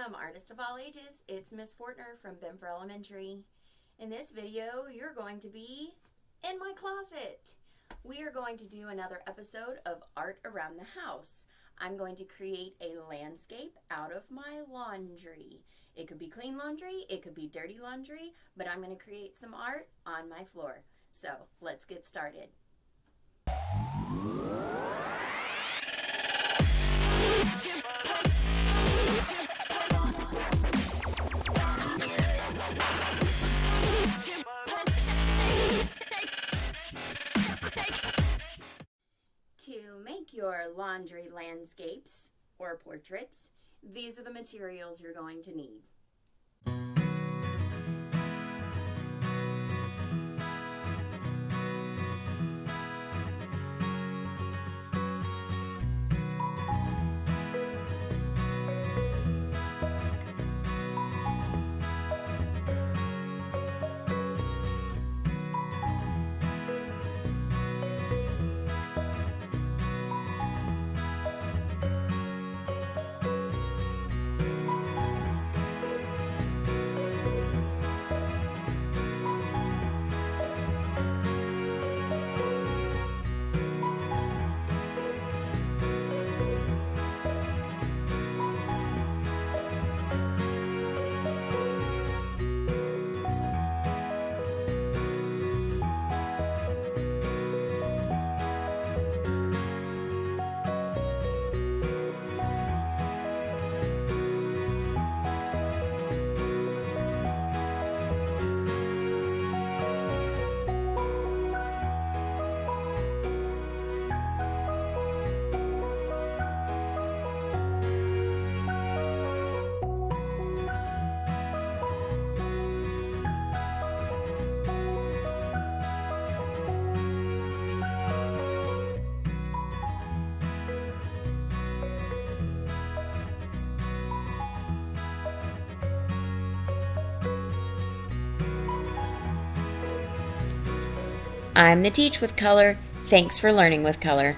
Welcome, Artist of All Ages. It's Miss Fortner from Benfer Elementary. In this video, you're going to be in my closet. We are going to do another episode of Art Around the House. I'm going to create a landscape out of my laundry. It could be clean laundry, it could be dirty laundry, but I'm going to create some art on my floor. So let's get started. To make your laundry landscapes or portraits, these are the materials you're going to need. I'm the Teach with Color. Thanks for learning with color.